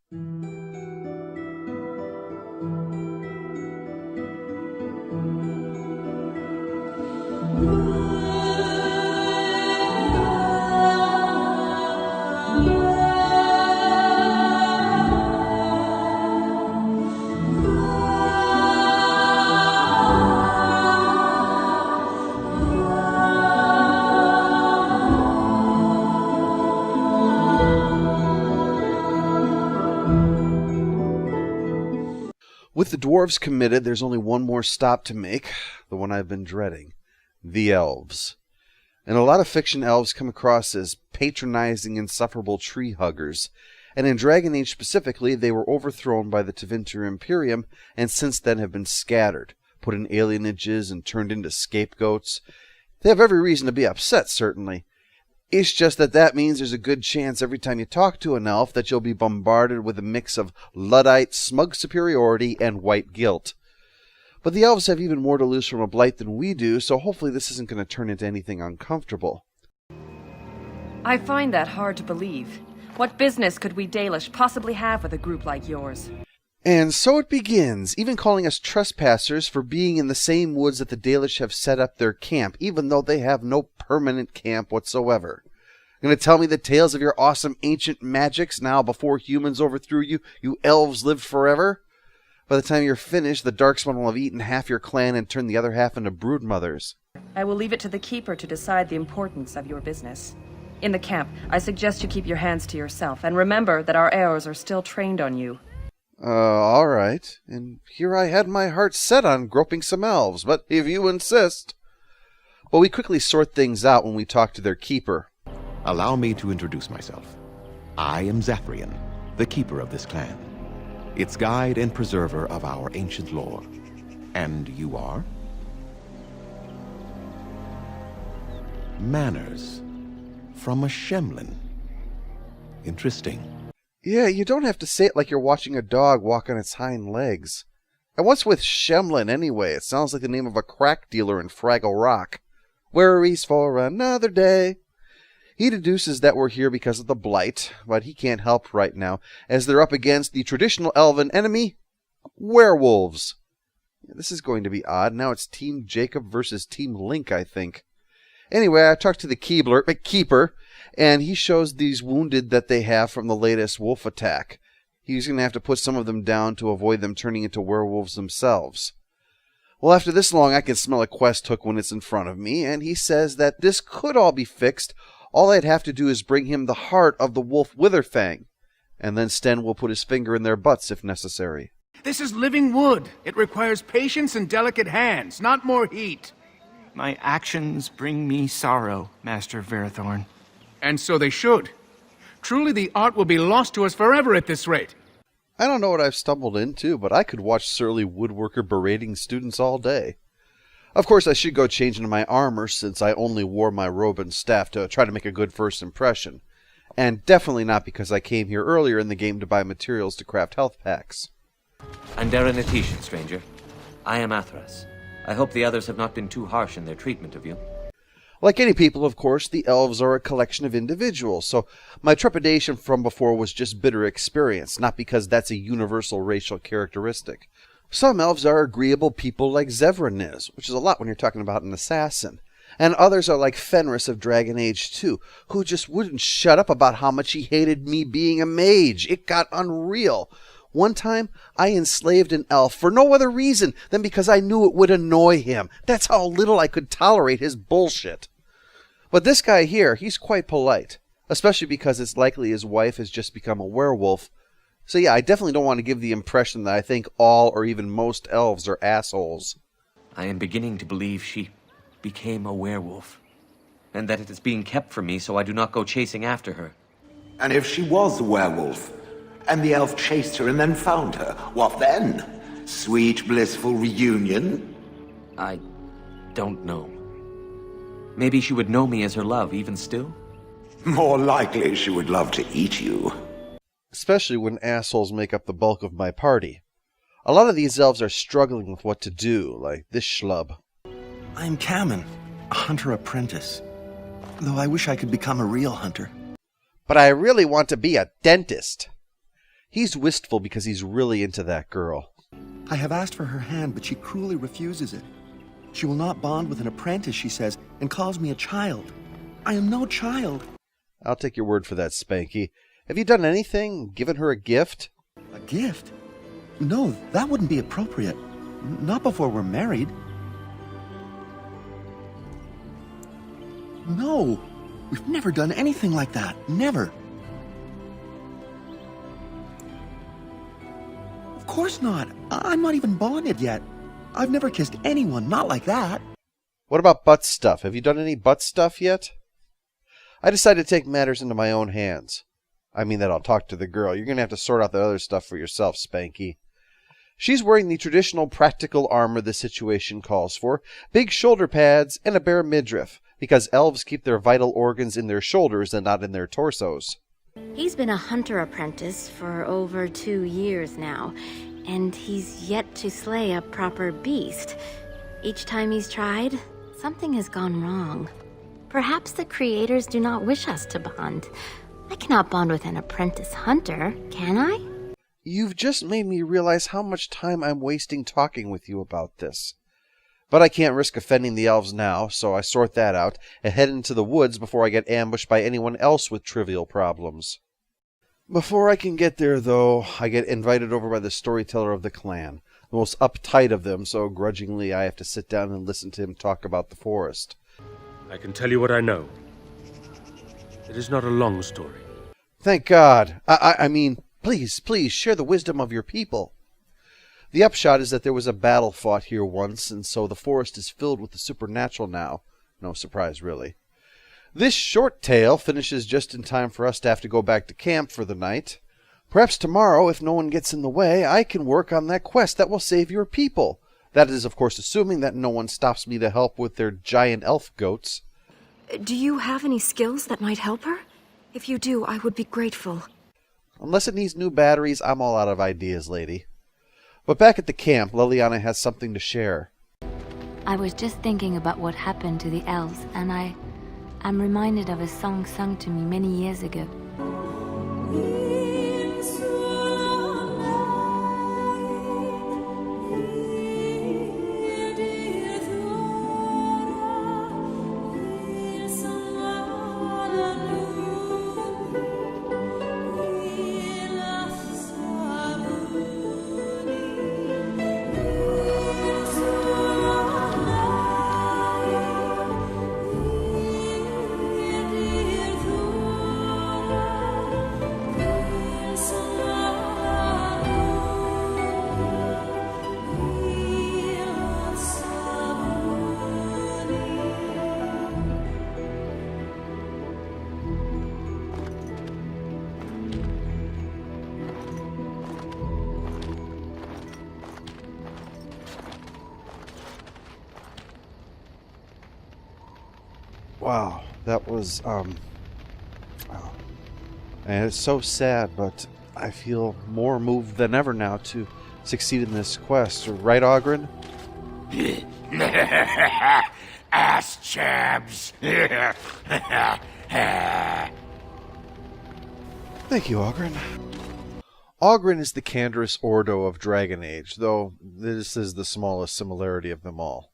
With the dwarves committed, there's only one more stop to make, the one I've been dreading. The elves. In a lot of fiction, elves come across as patronizing, insufferable tree huggers, and in Dragon Age specifically, they were overthrown by the Tevinter Imperium, and since then have been scattered, put in alienages, and turned into scapegoats. They have every reason to be upset, certainly. It's just that means there's a good chance every time you talk to an elf that you'll be bombarded with a mix of Luddite, smug superiority, and white guilt. But the elves have even more to lose from a blight than we do, so hopefully this isn't going to turn into anything uncomfortable. I find that hard to believe. What business could we Dalish possibly have with a group like yours? And so it begins, even calling us trespassers for being in the same woods that the Dalish have set up their camp, even though they have no permanent camp whatsoever. Going to tell me the tales of your awesome ancient magics now before humans overthrew you, you elves lived forever? By the time you're finished, the Darkspawn will have eaten half your clan and turned the other half into broodmothers. I will leave it to the Keeper to decide the importance of your business. In the camp, I suggest you keep your hands to yourself, and remember that our arrows are still trained on you. All right. And here I had my heart set on groping some elves, but if you insist. But we quickly sort things out when we talk to their keeper. Allow me to introduce myself. I am Zathrian, the keeper of this clan, its guide and preserver of our ancient lore. And you are? Manners. From a Shemlin. Interesting. Yeah, you don't have to say it like you're watching a dog walk on its hind legs. And what's with Shemlin anyway? It sounds like the name of a crack dealer in Fraggle Rock. Worries for another day. He deduces that we're here because of the Blight, but he can't help right now, as they're up against the traditional elven enemy, werewolves. This is going to be odd. Now it's Team Jacob versus Team Link, I think. Anyway, I talked to the keeper, and he shows these wounded that they have from the latest wolf attack. He's going to have to put some of them down to avoid them turning into werewolves themselves. Well, after this long, I can smell a quest hook when it's in front of me, and he says that this could all be fixed. All I'd have to do is bring him the heart of the wolf Witherfang, and then Sten will put his finger in their butts if necessary. This is living wood. It requires patience and delicate hands, not more heat. My actions bring me sorrow, Master Verathorn. And so they should. Truly the art will be lost to us forever at this rate. I don't know what I've stumbled into, but I could watch surly woodworker berating students all day. Of course, I should go change into my armor, since I only wore my robe and staff to try to make a good first impression. And definitely not because I came here earlier in the game to buy materials to craft health packs. Andera Natishan, stranger. I am Athras. I hope the others have not been too harsh in their treatment of you. Like any people, of course, the elves are a collection of individuals, so my trepidation from before was just bitter experience, not because that's a universal racial characteristic. Some elves are agreeable people like Zevran is, which is a lot when you're talking about an assassin. And others are like Fenris of Dragon Age 2, who just wouldn't shut up about how much he hated me being a mage. It got unreal. One time, I enslaved an elf for no other reason than because I knew it would annoy him. That's how little I could tolerate his bullshit. But this guy here, he's quite polite, especially because it's likely his wife has just become a werewolf. So yeah, I definitely don't want to give the impression that I think all or even most elves are assholes. I am beginning to believe she became a werewolf, and that it is being kept from me so I do not go chasing after her. And if she was a werewolf, and the elf chased her and then found her, what then? Sweet, blissful reunion? I don't know. Maybe she would know me as her love, even still? More likely she would love to eat you. Especially when assholes make up the bulk of my party. A lot of these elves are struggling with what to do, like this schlub. I'm Kamen, a hunter apprentice. Though I wish I could become a real hunter. But I really want to be a dentist. He's wistful because he's really into that girl. I have asked for her hand, but she cruelly refuses it. She will not bond with an apprentice, she says, and calls me a child. I am no child. I'll take your word for that, Spanky. Have you done anything? Given her a gift? A gift? No, that wouldn't be appropriate. Not before we're married. No, we've never done anything like that. Never. Of course not. I'm not even bonded yet. I've never kissed anyone, not like that. What about butt stuff? Have you done any butt stuff yet? I decided to take matters into my own hands. I mean that I'll talk to the girl. You're going to have to sort out the other stuff for yourself, Spanky. She's wearing the traditional practical armor the situation calls for, big shoulder pads, and a bare midriff, because elves keep their vital organs in their shoulders and not in their torsos. He's been a hunter apprentice for over 2 years now, and he's yet to slay a proper beast. Each time he's tried, something has gone wrong. Perhaps the creators do not wish us to bond. I cannot bond with an apprentice hunter, can I? You've just made me realize how much time I'm wasting talking with you about this. But I can't risk offending the elves now, so I sort that out and head into the woods before I get ambushed by anyone else with trivial problems. Before I can get there, though, I get invited over by the storyteller of the clan, the most uptight of them, so grudgingly I have to sit down and listen to him talk about the forest. I can tell you what I know. It is not a long story. Thank God. I mean, please, share the wisdom of your people. The upshot is that there was a battle fought here once, and so the forest is filled with the supernatural now. No surprise, really. This short tale finishes just in time for us to have to go back to camp for the night. Perhaps tomorrow, if no one gets in the way, I can work on that quest that will save your people. That is, of course, assuming that no one stops me to help with their giant elf goats. Do you have any skills that might help her? If you do, I would be grateful. Unless it needs new batteries, I'm all out of ideas, lady. But back at the camp, Leliana has something to share. I was just thinking about what happened to the elves, and I'm reminded of a song sung to me many years ago. Wow, that was, oh. And it's so sad, but I feel more moved than ever now to succeed in this quest. Right, Oghren? Ass chabs. Thank you, Oghren. Oghren is the Canderous Ordo of Dragon Age, though this is the smallest similarity of them all.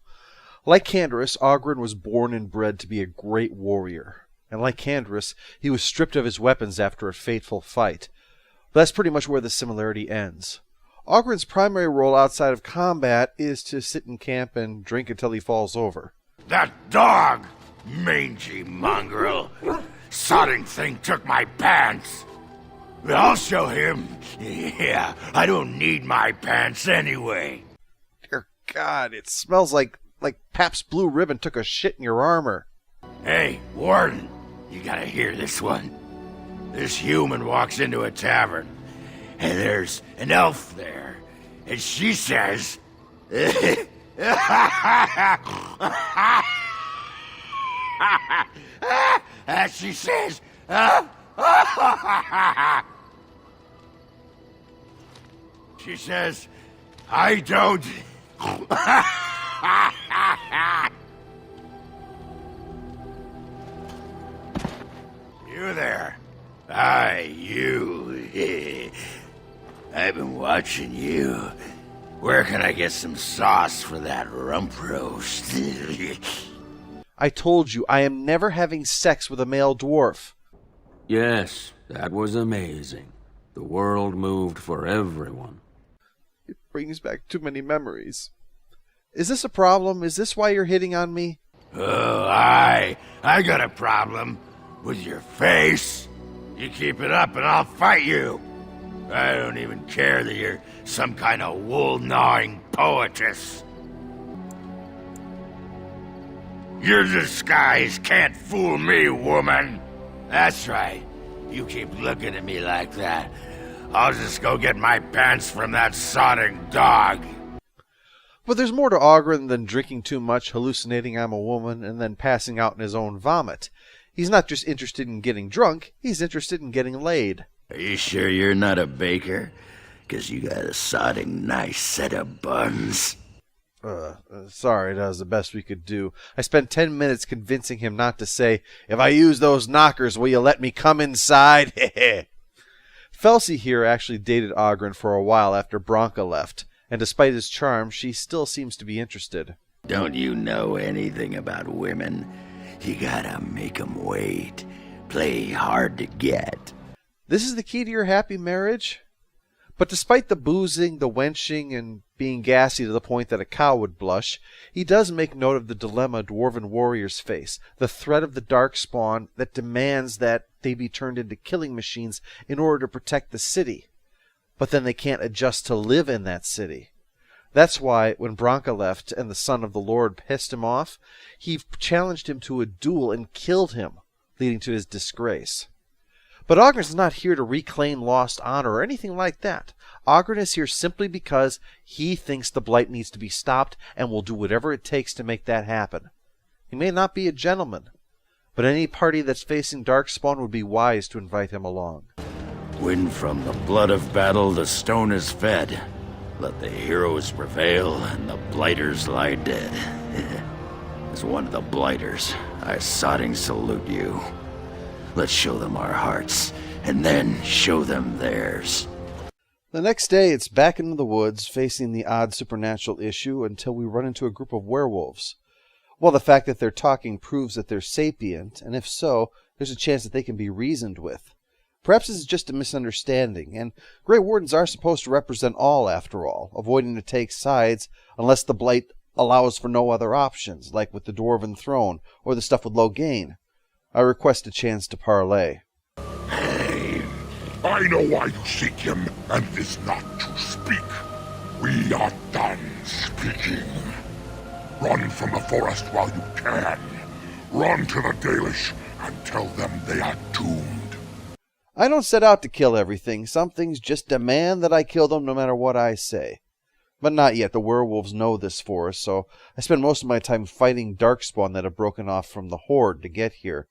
Like Canderous, Oghren was born and bred to be a great warrior. And like Canderous, he was stripped of his weapons after a fateful fight. But that's pretty much where the similarity ends. Oghren's primary role outside of combat is to sit in camp and drink until he falls over. That dog! Mangy mongrel! Sodding thing took my pants! I'll show him. Yeah, I don't need my pants anyway. Dear God, it smells like Pabst Blue Ribbon took a shit in your armor. Hey, Warden, you gotta hear this one. This human walks into a tavern, and there's an elf there, and she says... As she says... She says, I don't... You there. Aye, you. I've been watching you. Where can I get some sauce for that rump roast? I told you, I am never having sex with a male dwarf. Yes, that was amazing. The world moved for everyone. It brings back too many memories. Is this a problem? Is this why you're hitting on me? Oh, I got a problem with your face. You keep it up and I'll fight you. I don't even care that you're some kind of wool-gnawing poetess. Your disguise can't fool me, woman. That's right. You keep looking at me like that, I'll just go get my pants from that sodding dog. But there's more to Oghren than drinking too much, hallucinating I'm a woman, and then passing out in his own vomit. He's not just interested in getting drunk, he's interested in getting laid. Are you sure you're not a baker? 'Cause you got a sodding nice set of buns. Sorry, that was the best we could do. I spent 10 minutes convincing him not to say, "If I use those knockers, will you let me come inside?" Felsi here actually dated Oghren for a while after Branka left, and despite his charm, she still seems to be interested. Don't you know anything about women? You gotta make 'em wait. Play hard to get. This is the key to your happy marriage? But despite the boozing, the wenching, and being gassy to the point that a cow would blush, he does make note of the dilemma dwarven warriors face, the threat of the darkspawn that demands that they be turned into killing machines in order to protect the city. But then they can't adjust to live in that city. That's why, when Branka left and the son of the Lord pissed him off, he challenged him to a duel and killed him, leading to his disgrace. But Oghren is not here to reclaim lost honor or anything like that. Oghren is here simply because he thinks the Blight needs to be stopped and will do whatever it takes to make that happen. He may not be a gentleman, but any party that's facing Darkspawn would be wise to invite him along. When from the blood of battle the stone is fed, let the heroes prevail and the blighters lie dead. As one of the blighters, I sodding salute you. Let's show them our hearts, and then show them theirs. The next day, it's back into the woods, facing the odd supernatural issue until we run into a group of werewolves. Well, the fact that they're talking proves that they're sapient, and if so, there's a chance that they can be reasoned with. Perhaps this is just a misunderstanding, and Grey Wardens are supposed to represent all, after all, avoiding to take sides unless the Blight allows for no other options, like with the Dwarven Throne, or the stuff with Loghain. I request a chance to parley. Hey, I know why you seek him, and it is not to speak. We are done speaking. Run from the forest while you can. Run to the Dalish and tell them they are doomed. I don't set out to kill everything. Some things just demand that I kill them no matter what I say. But not yet. The werewolves know this forest, so I spend most of my time fighting Darkspawn that have broken off from the Horde to get here.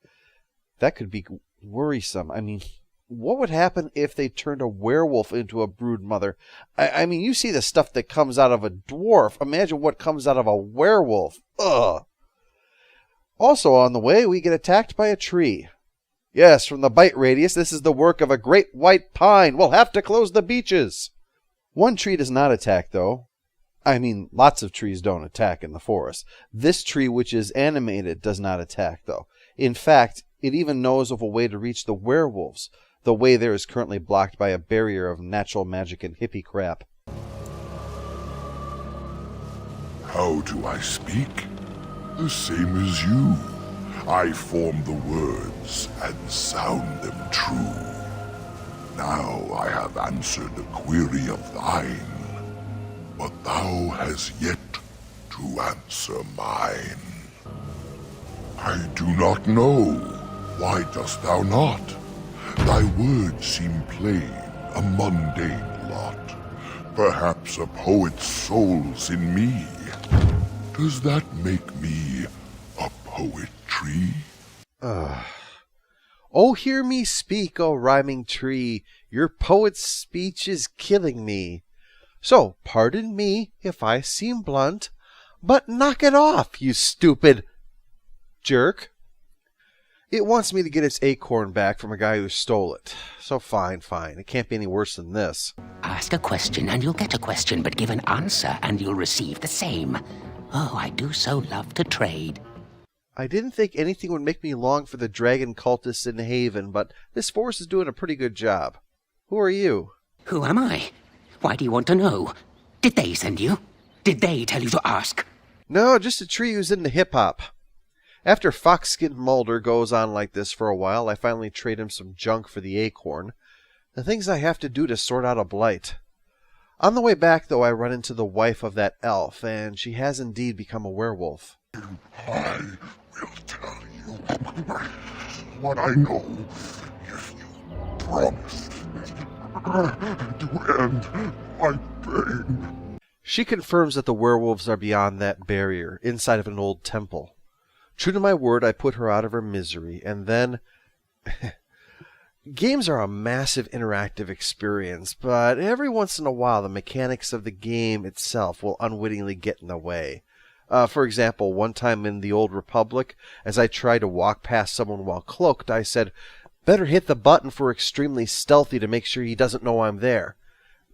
That could be worrisome. I mean, what would happen if they turned a werewolf into a broodmother? I mean, you see the stuff that comes out of a dwarf. Imagine what comes out of a werewolf. Ugh. Also on the way, we get attacked by a tree. Yes, from the bite radius, this is the work of a great white pine. We'll have to close the beaches. One tree does not attack, though. I mean, lots of trees don't attack in the forest. This tree, which is animated, does not attack, though. In fact, it even knows of a way to reach the werewolves. The way there is currently blocked by a barrier of natural magic and hippie crap. How do I speak? The same as you. I form the words and sound them true. Now I have answered a query of thine, but thou hast yet to answer mine. I do not know. Why dost thou not? Thy words seem plain, a mundane lot. Perhaps a poet's soul's in me. Does that make me a poetry? Oh, hear me speak, O rhyming tree. Your poet's speech is killing me. So, pardon me if I seem blunt, but knock it off, you stupid jerk. It wants me to get its acorn back from a guy who stole it. So fine. It can't be any worse than this. Ask a question and you'll get a question, but give an answer and you'll receive the same. Oh, I do so love to trade. I didn't think anything would make me long for the dragon cultists in Haven, but this force is doing a pretty good job. Who are you? Who am I? Why do you want to know? Did they send you? Did they tell you to ask? No, just a tree who's into hip-hop. After Foxskin Mulder goes on like this for a while, I finally trade him some junk for the acorn. The things I have to do to sort out a blight. On the way back, though, I run into the wife of that elf, and she has indeed become a werewolf. I will tell you what I know if you promise to end my pain. She confirms that the werewolves are beyond that barrier, inside of an old temple. True to my word, I put her out of her misery, and then... Games are a massive interactive experience, but every once in a while the mechanics of the game itself will unwittingly get in the way. For example, one time in the Old Republic, as I tried to walk past someone while cloaked, I said, "Better hit the button for extremely stealthy to make sure he doesn't know I'm there."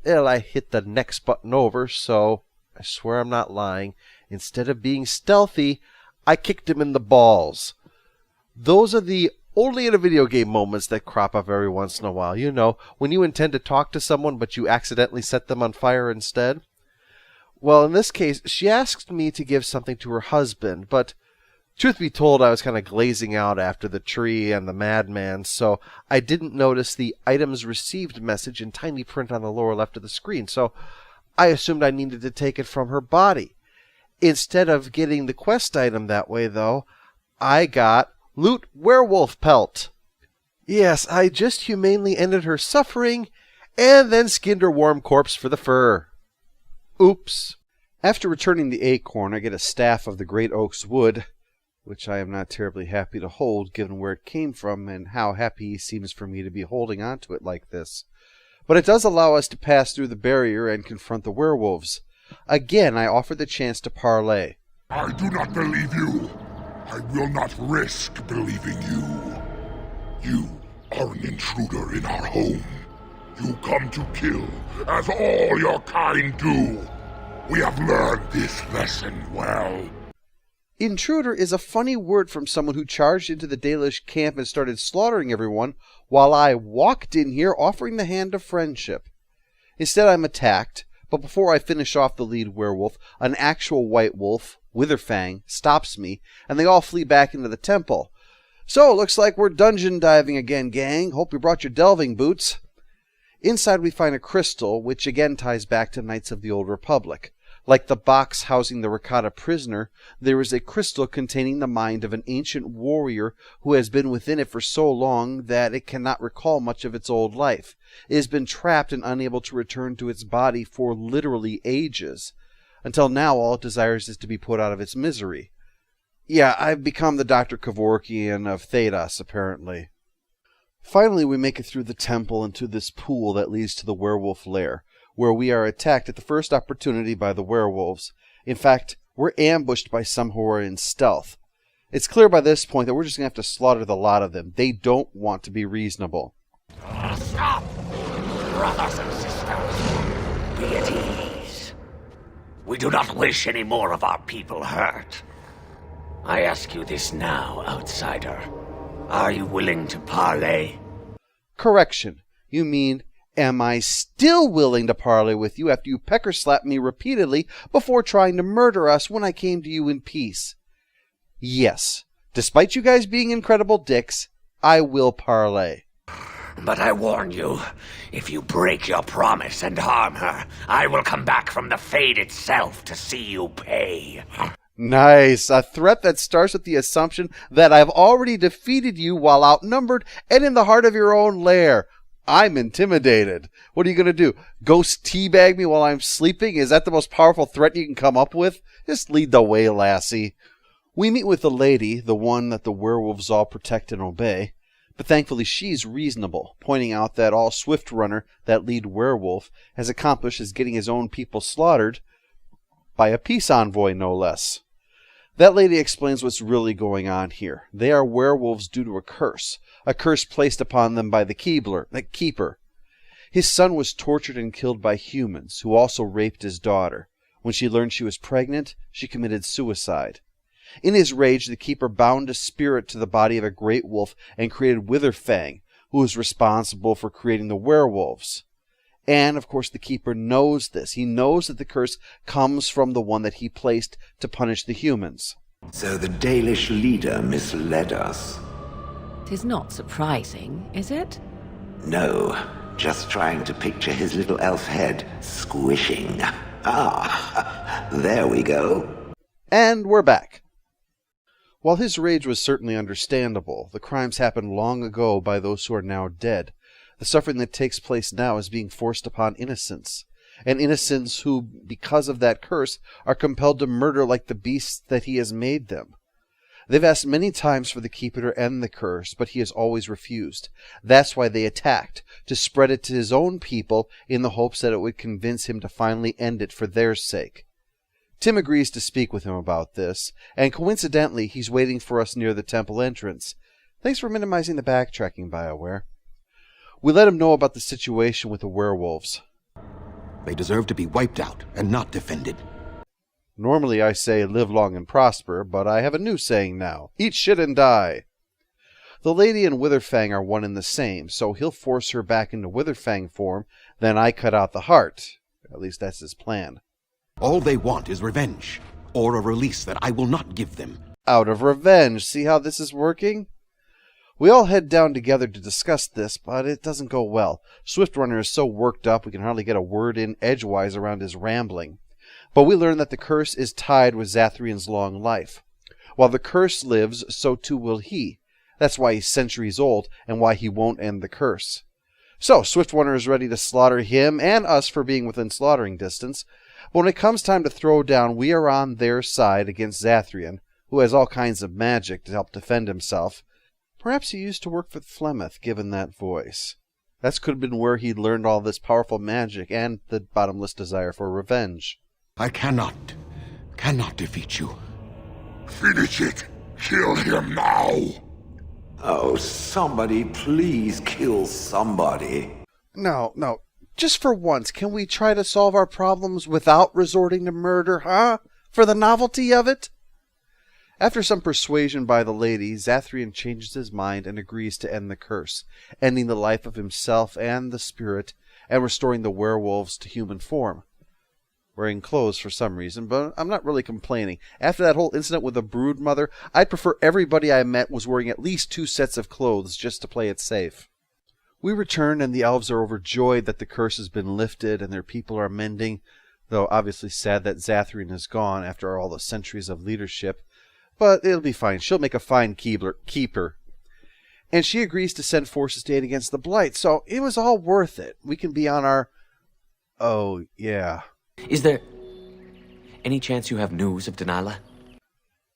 Well, I hit the next button over, so I swear I'm not lying. Instead of being stealthy, I kicked him in the balls. Those are the only in a video game moments that crop up every once in a while. You know, when you intend to talk to someone but you accidentally set them on fire instead. Well, in this case, she asked me to give something to her husband, but truth be told, I was kind of glazing out after the tree and the madman, so I didn't notice the items received message in tiny print on the lower left of the screen, so I assumed I needed to take it from her body. Instead of getting the quest item that way, though, I got Loot Werewolf Pelt. Yes, I just humanely ended her suffering, and then skinned her warm corpse for the fur. Oops. After returning the acorn, I get a staff of the great oak's wood, which I am not terribly happy to hold, given where it came from and how happy he seems for me to be holding onto it like this. But it does allow us to pass through the barrier and confront the werewolves. Again, I offer the chance to parley. I do not believe you. I will not risk believing you. You are an intruder in our home. You come to kill, as all your kind do. We have learned this lesson well. Intruder is a funny word from someone who charged into the Dalish camp and started slaughtering everyone, while I walked in here offering the hand of friendship. Instead, I'm attacked, but before I finish off the lead werewolf, an actual white wolf, Witherfang, stops me, and they all flee back into the temple. So, looks like we're dungeon diving again, gang. Hope you brought your delving boots. Inside we find a crystal, which again ties back to Knights of the Old Republic. Like the box housing the Rakata prisoner, there is a crystal containing the mind of an ancient warrior who has been within it for so long that it cannot recall much of its old life. It has been trapped and unable to return to its body for literally ages. Until now, all it desires is to be put out of its misery. Yeah, I've become the Dr. Kevorkian of Thedas, apparently. Finally, we make it through the temple and to this pool that leads to the werewolf lair, where we are attacked at the first opportunity by the werewolves. In fact, we're ambushed by some who are in stealth. It's clear by this point that we're just going to have to slaughter the lot of them. They don't want to be reasonable. Stop! Brothers and sisters, be at ease. We do not wish any more of our people hurt. I ask you this now, outsider. Are you willing to parley? Correction. You mean, am I still willing to parley with you after you pecker-slapped me repeatedly before trying to murder us when I came to you in peace? Yes. Despite you guys being incredible dicks, I will parley. But I warn you, if you break your promise and harm her, I will come back from the Fade itself to see you pay. Nice. A threat that starts with the assumption that I've already defeated you while outnumbered and in the heart of your own lair. I'm intimidated. What are you going to do? Ghost teabag me while I'm sleeping? Is that the most powerful threat you can come up with? Just lead the way, lassie. We meet with the lady, the one that the werewolves all protect and obey. But thankfully she's reasonable, pointing out that all Swift Runner, that lead werewolf, has accomplished is getting his own people slaughtered by a peace envoy, no less. That lady explains what's really going on here. They are werewolves due to a curse placed upon them by the keeper. His son was tortured and killed by humans, who also raped his daughter. When she learned she was pregnant, she committed suicide. In his rage, the keeper bound a spirit to the body of a great wolf and created Witherfang, who was responsible for creating the werewolves. And, of course, the keeper knows this. He knows that the curse comes from the one that he placed to punish the humans. So the Dalish leader misled us. 'Tis not surprising, is it? No, just trying to picture his little elf head squishing. Ah, there we go. And we're back. While his rage was certainly understandable, the crimes happened long ago by those who are now dead. The suffering that takes place now is being forced upon innocents, and innocents who, because of that curse, are compelled to murder like the beasts that he has made them. They've asked many times for the keeper to end the curse, but he has always refused. That's why they attacked, to spread it to his own people in the hopes that it would convince him to finally end it for their sake. Tim agrees to speak with him about this, and coincidentally, he's waiting for us near the temple entrance. Thanks for minimizing the backtracking, BioWare. We let him know about the situation with the werewolves. They deserve to be wiped out and not defended. Normally I say live long and prosper, but I have a new saying now. Eat shit and die. The lady and Witherfang are one and the same, so he'll force her back into Witherfang form, then I cut out the heart. At least that's his plan. All they want is revenge, or a release that I will not give them. Out of revenge. See how this is working? We all head down together to discuss this, but it doesn't go well. Swiftrunner is so worked up we can hardly get a word in edgewise around his rambling. But we learn that the curse is tied with Zathrian's long life. While the curse lives, so too will he. That's why he's centuries old, and why he won't end the curse. So, Swiftrunner is ready to slaughter him and us for being within slaughtering distance. But when it comes time to throw down, we are on their side against Zathrian, who has all kinds of magic to help defend himself. Perhaps he used to work for Flemeth, given that voice. That could have been where he learned all this powerful magic and the bottomless desire for revenge. I cannot defeat you. Finish it. Kill him now. Oh, somebody please kill somebody. No. Just for once, can we try to solve our problems without resorting to murder, huh? For the novelty of it? After some persuasion by the lady, Zathrian changes his mind and agrees to end the curse, ending the life of himself and the spirit, and restoring the werewolves to human form. Wearing clothes for some reason, but I'm not really complaining. After that whole incident with the brood mother, I'd prefer everybody I met was wearing at least 2 sets of clothes just to play it safe. We return, and the elves are overjoyed that the curse has been lifted and their people are mending, though obviously sad that Zathrian is gone after all the centuries of leadership. But it'll be fine. She'll make a fine keeper. And she agrees to send forces to aid against the Blight, so it was all worth it. We can be on our... Oh, yeah. Is there any chance you have news of Delilah?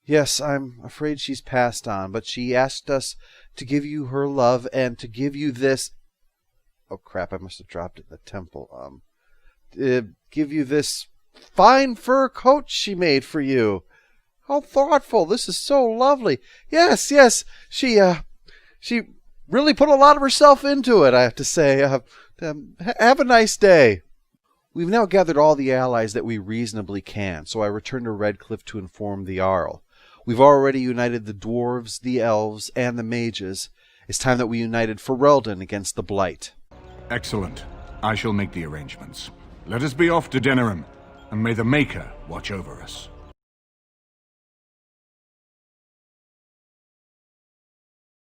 Yes, I'm afraid she's passed on, but she asked us to give you her love and to give you this... Oh, crap, I must have dropped it in the temple. Give you this fine fur coat she made for you. How thoughtful. This is so lovely. Yes. She really put a lot of herself into it, I have to say. Have a nice day. We've now gathered all the allies that we reasonably can, so I return to Redcliffe to inform the Jarl. We've already united the dwarves, the elves, and the mages. It's time that we united Ferelden against the Blight. Excellent. I shall make the arrangements. Let us be off to Denerim, and may the Maker watch over us.